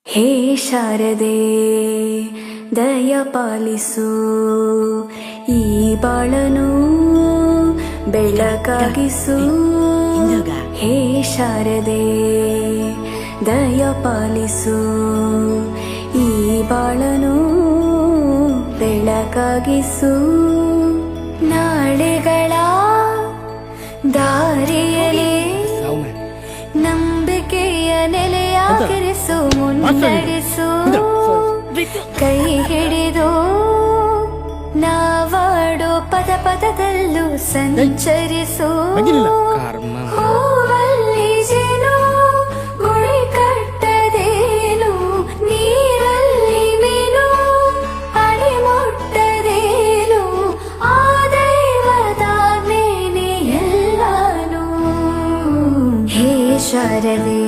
ಹೇ ಶಾರದೆ ದಯ ಪಾಲಿಸು, ಈ ಬಾಳನು ಬೆಳಕಾಗಿಸು. ಹೇ ಶಾರದೆ ದಯ ಪಾಲಿಸು, ಈ ಬಾಳನು ಬೆಳಕಾಗಿಸು. ನಾಳೆಗಳ ದಾರಿಯಲ್ಲಿ ನಂಬಿಕೆಯ ನೆಲೆಯಾಗಿರಿಸು, ಮುನ್ನಡೆಸು. ಕೈ ಹಿಡಿದು ನಾವಾಡೋ ಪದ ಪದದಲ್ಲೂ ಸಂಚರಿಸು. ಹೂವಲ್ಲಿ ಜೇನು ಗುಳಿ ಕಟ್ಟದೇನು, ನೀರಲ್ಲಿ ಮೀನು ಅಡಿ ಮುಟ್ಟದೇನು, ಆ ದೈವದ ಮೇನೆ ಎಲ್ಲಾನು. ಹೇ ಶಾರದೆ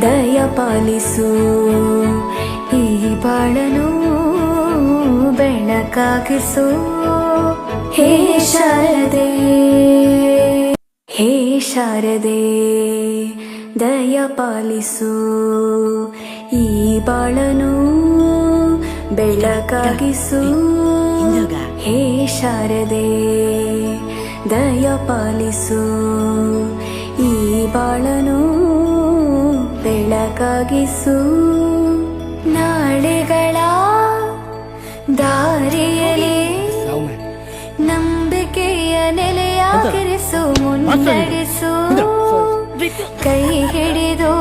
ದಯ ಪಾಲಿಸು, ಈ ಬಾಳನು ಬೆಳಕಾಗಿಸು. ಹೇ ಶಾರದೆ, ಹೇ ಶಾರದೆ ದಯ ಪಾಲಿಸು, ಈ ಬಾಳನು ಬೆಳಕಾಗಿಸು. ಹೇ ಶಾರದೆ ದಯ ಪಾಲಿಸು, ಈ ಬಾಳನು ಬೆಳಕಾಗಿಸು. ನಾಳೆಗಳ ದಾರಿಯಲ್ಲಿ ನಂಬಿಕೆಯ ನೆಲೆಯಾಗಿರಿಸು, ಮುನ್ನಡೆಸು. ಕೈ ಹಿಡಿದು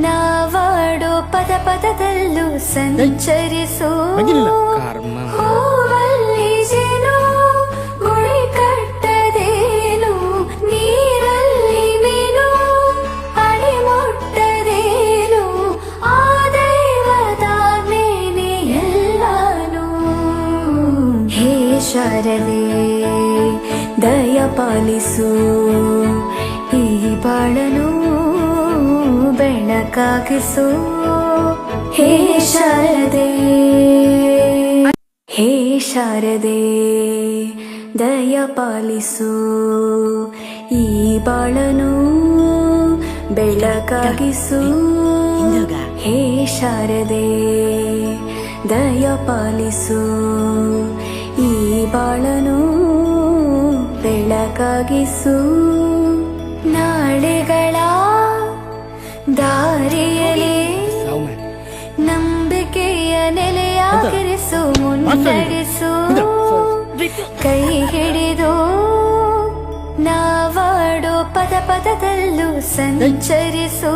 ನಾವಾಡೋ ಪದ ಪದದಲ್ಲೂ ಸಂಚರಿಸು. ಹೂವಲ್ಲಿ ಜೇನು ಗುಳಿ ಕಟ್ಟದೇನು, ನೀರಲ್ಲಿ ಮೀನು ಅಡಿ ಮುಟ್ಟದೇನು, ಆ ದೈವದ ಮೇನೆ ಎಲ್ಲಾನು. ಹೇ ಶಾರದೆ ದಯ ಪಾಲಿಸು, ಈ ಬಾಳನು ಬೆಳಕಾಗಿಸು. ಹೇ ಶಾರದೆ, ಹೇ ಶಾರದೆ ದಯ ಪಾಲಿಸು, ಈ ಬಾಳನು ಬೆಳಕಾಗಿಸು. ಹೇ ಶಾರದೆ ದಯ ಪಾಲಿಸು, ಈ ಬಾಳನು ಬೆಳಕಾಗಿಸು. ನಾಳೆಗಳ ದಾರಿಯಲ್ಲಿ ನಂಬಿಕೆಯ ನೆಲೆಯಾಗಿರಿಸು, ಮುನ್ನಡೆಸು. ಕೈ ಹಿಡಿದು ನಾವಾಡೋ ಪದ ಪದದಲ್ಲೂ ಸಂಚರಿಸು.